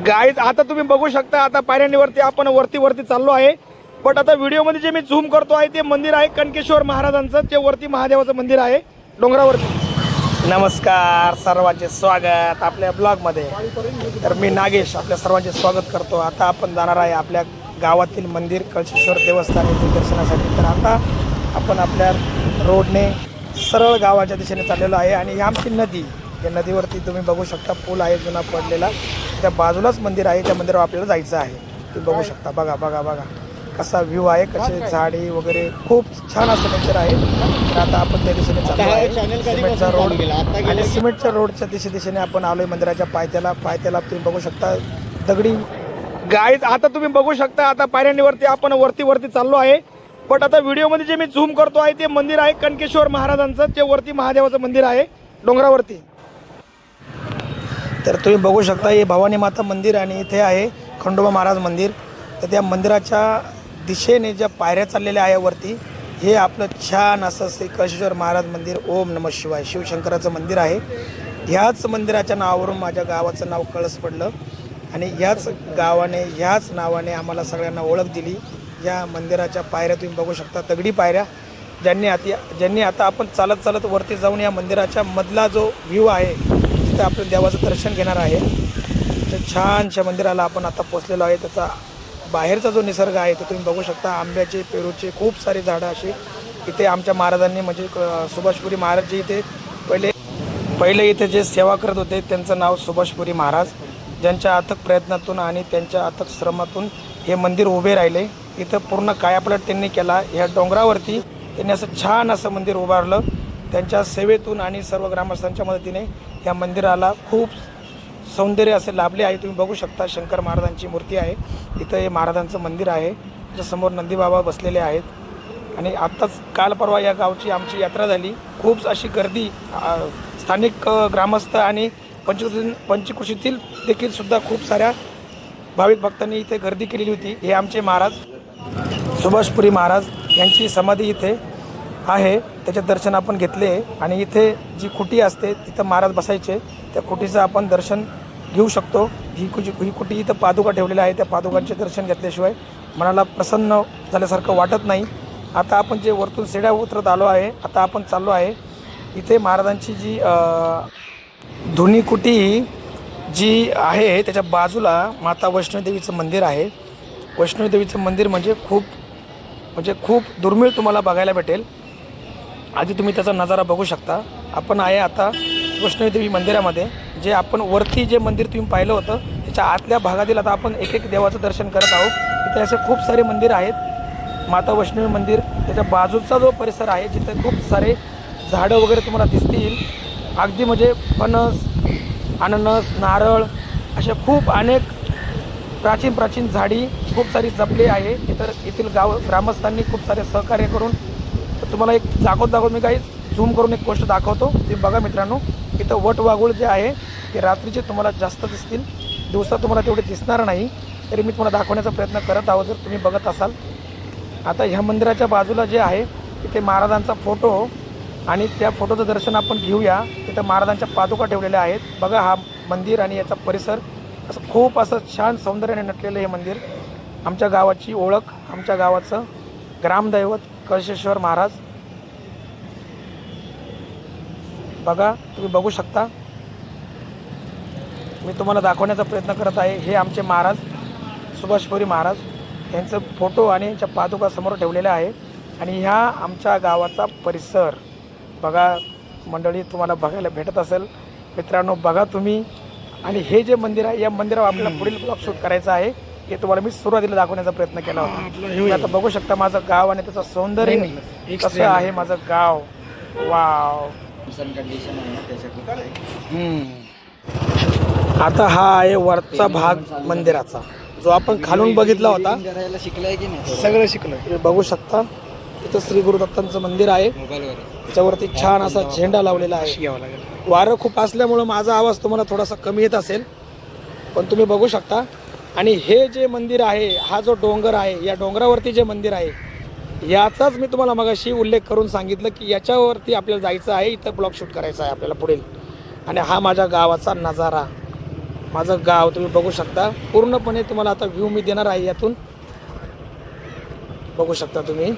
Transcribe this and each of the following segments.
Guys आता तुम्ही बघू शकता, आता पायऱ्यांवरती आपण वरती चाललो आहे. बट आता व्हिडिओमध्ये जे मी झूम करतो आहे ते मंदिर आहे कणकेश्वर महाराजांचं, ते वरती महादेवाचं मंदिर आहे डोंगरावरती. नमस्कार, सर्वांचे स्वागत आपल्या ब्लॉगमध्ये. तर मी नागेश आपल्या सर्वांचे स्वागत करतो. आता आपण जाणार आहे आपल्या गावातील मंदिर कळशेश्वर देवस्थान येथे दर्शनासाठी. तर आता आपण आपल्या रोडने सरळ गावाच्या दिशेने चाललेलो आहे आणि ही आमची नदी, या नदीवरती तुम्ही बघू शकता पूल आहे जुना पडलेला, त्या बाजूलाच मंदिर आहे, त्या मंदिरावर आपल्याला जायचं आहे. तुम्ही बघू शकता, बघा बघा बघा कसा व्ह्यू आहे, कसे झाडी वगैरे, खूप छान असं नेचर आहे. तर आता आपण त्या दिशेने चाललो आहे, सिमेंटचा रोड आणि सिमेंटच्या रोडच्या दिशेने आपण आलोय मंदिराच्या पायथ्याला तुम्ही बघू शकता दगडी. गाईज आता तुम्ही बघू शकता, आता पायऱ्यांवरती आपण वरती चाललो आहे. बट आता व्हिडिओमध्ये जे मी झूम करतो आहे ते मंदिर आहे कणकेश्वर महाराजांचं, ते वरती महादेवाचं मंदिर आहे डोंगरावरती. तर तुम्ही बघू शकता हे भवानी माता मंदिर आणि इथे आहे खंडोबा महाराज मंदिर. तर त्या मंदिराच्या दिशेने ज्या पायऱ्या चाललेल्या आहे वरती, हे आपलं छान असं श्री कळशेश्वर महाराज मंदिर, ओम नमः शिवाय, शिवशंकराचं मंदिर आहे. ह्याच मंदिराच्या नावावरून माझ्या गावाचं नाव कळस पडलं आणि ह्याच नावाने आम्हाला सगळ्यांना ओळख दिली. या मंदिराच्या पायऱ्या तुम्ही बघू शकता, दगडी पायऱ्या, ज्यांनी आता आपण चालत वरती जाऊन या मंदिराच्या मधला जो व्ह्यू आहे तिथे आपण देवाचं दर्शन घेणार आहे. तर छानशा मंदिराला आपण आता पोचलेलो आहे. त्याचा बाहेरचा जो निसर्ग आहे तो तुम्ही बघू शकता, आंब्याचे, पेरूचे खूप सारे झाडं असे इथे आमच्या महाराजांनी, म्हणजे सुभाषपुरी महाराज जे इथे पहिले इथे जे सेवा करत होते त्यांचं नाव सुभाषपुरी महाराज, ज्यांच्या अथक प्रयत्नातून आणि त्यांच्या अथक श्रमातून हे मंदिर उभे राहिले. इथं पूर्ण कायापलट त्यांनी केला. ह्या डोंगरावरती त्यांनी असं छान असं मंदिर उभारलं. त्यांच्या सेवेतून आणि सर्व ग्रामस्थांच्या मदतीने या मंदिराला खूप सौंदर्य असे लाभले आहे. तुम्ही बघू शकता शंकर महाराजांची मूर्ती आहे इथं, हे महाराजांचं मंदिर आहे. त्याच्यासमोर नंदीबाबा बसलेले आहेत. आणि आत्ताच काल परवा या गावची आमची यात्रा झाली. खूप अशी गर्दी, स्थानिक ग्रामस्थ आणि पंचकृषीतील देखील सुद्धा खूप साऱ्या भाविक भक्तांनी इथे गर्दी केलेली होती. हे आमचे महाराज सुभाषपुरी महाराज यांची समाधी इथे आहे, त्याचे दर्शन आपण घेतले. आणि इथे जी खुटी असते तिथं महाराज बसायचे, त्या खुटीचं आपण दर्शन घेऊ शकतो. ही खुटी इथं पादुका ठेवलेल्या आहे, त्या पादुकांचे दर्शन घेतल्याशिवाय मनाला प्रसन्न झाल्यासारखं वाटत नाही. आता आपण जे वरतून सीड्या उतरत आलो आहे, आता आपण चाललो आहे इथे महाराजांची जी धुनी कुटी जी आहे त्याच्या बाजूला माता वैष्णोदेवीचं मंदिर आहे. वैष्णोदेवीचं मंदिर म्हणजे खूप दुर्मिळ तुम्हाला बघायला भेटेल. आधी तुम्ही त्याचा नजारा बघू शकता. आपण आहे आता वैष्णोदेवी मंदिरामध्ये. जे आपण वरती जे मंदिर तुम्ही पाहिलं होतं त्याच्या आतल्या भागातील आता आपण एक देवाचं दर्शन करत आहोत. इथे असे खूप सारे मंदिर आहेत. माता वैष्णवी मंदिर, त्याच्या बाजूचा जो परिसर आहे जिथे खूप सारे झाडं वगैरे तुम्हाला दिसतील, अगदी म्हणजे फणस, अननस, नारळ अशा खूप अनेक प्राचीन झाडी खूप सारी जपली आहे. येथील ग्रामस्थांनी खूप सारे सहकार्य करून तुम्हाला एक दाखवत मी काही झूम करून एक गोष्ट दाखवतो. ते बघा मित्रांनो, इथं वटवाघूळ जे आहे ते रात्रीचे तुम्हाला जास्त दिसतील, दिवसा तुम्हाला तेवढे दिसणार नाही. तरी मी तुम्हाला दाखवण्याचा प्रयत्न करत आहोत जर तुम्ही बघत असाल. आता ह्या मंदिराच्या बाजूला जे आहे तिथे महाराजांचा फोटो आणि त्या फोटोचं दर्शन आपण घेऊया. तिथं महाराजांच्या पादुका ठेवलेल्या आहेत. बघा हा मंदिर आणि याचा परिसर असं खूप असं छान सौंदर्याने नटलेलं हे मंदिर. आमच्या गावाची ओळख, आमच्या गावाचं ग्रामदैवत कळशेश्वर महाराज. बघा तुम्ही बघू शकता, मी तुम्हाला दाखवण्याचा प्रयत्न करत आहे. हे आमचे महाराज सुभाषपुरी महाराज, यांचं फोटो आणि यांच्या पादुका समोर ठेवलेल्या आहे. आणि ह्या आमच्या गावाचा परिसर बघा मंडळी, तुम्हाला बघायला भेटत असेल मित्रांनो. बघा तुम्ही. आणि हे जे मंदिर आहे या मंदिरावर आपल्याला पुढील ब्लॉग शूट करायचं आहे. हे तुम्हाला मी सुरुवातीला दाखवण्याचा प्रयत्न केला होता. आता बघू शकता माझं गाव आणि त्याचं सौंदर्य कसं आहे माझं गाव. वाव. आता हा आहे वरचा भाग मंदिराचा, जो आपण खालून बघितला होता. सगळं शिकलोय. बघू शकता इथं श्री गुरुदत्तांचं मंदिर आहे. त्याच्यावरती छान असा झेंडा लावलेला आहे. वारं खूप असल्यामुळं माझा आवाज तुम्हाला थोडासा कमी येत असेल, पण तुम्ही बघू शकता. आणि हे जे मंदिर आहे, हा जो डोंगर आहे, या डोंगरावरती जे मंदिर आहे याचाच मी तुम्हाला मगाशी उल्लेख करून सांगितलं की याच्यावरती आपल्याला जायचं आहे, इथं ब्लॉग शूट करायचा आहे आपल्याला पुढील. आणि हा माझ्या गावाचा नजारा. माझं गाव तुम्ही बघू शकता. पूर्णपणे तुम्हाला आता व्ह्यू मी देणार आहे यातून. बघू शकता तुम्ही,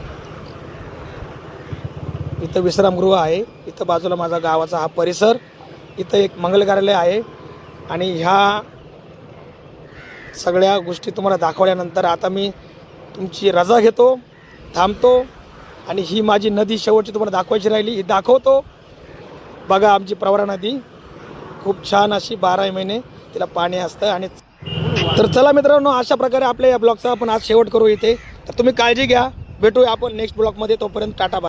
इथं विश्रामगृह आहे, इथं बाजूला माझा गावाचा हा परिसर, इथं एक मंगल कार्यालय आहे. आणि ह्या सगळ्या गोष्टी तुम्हाला दाखवल्यानंतर आता मी तुमची रजा घेतो, थांबतो. आणि ही माझी नदी शेवटची तुम्हाला दाखवायची राहिली, ही दाखवतो. बघा आमची प्रवरा नदी खूप छान अशी 12 महिने तिला पाणी असतं. आणि तर चला मित्रांनो, अशा प्रकारे आपल्या या ब्लॉगचा आपण आज शेवट करू इथे. तर तुम्ही काळजी घ्या, भेटूया आपण नेक्स्ट ब्लॉगमध्ये. तोपर्यंत टाटा बाय.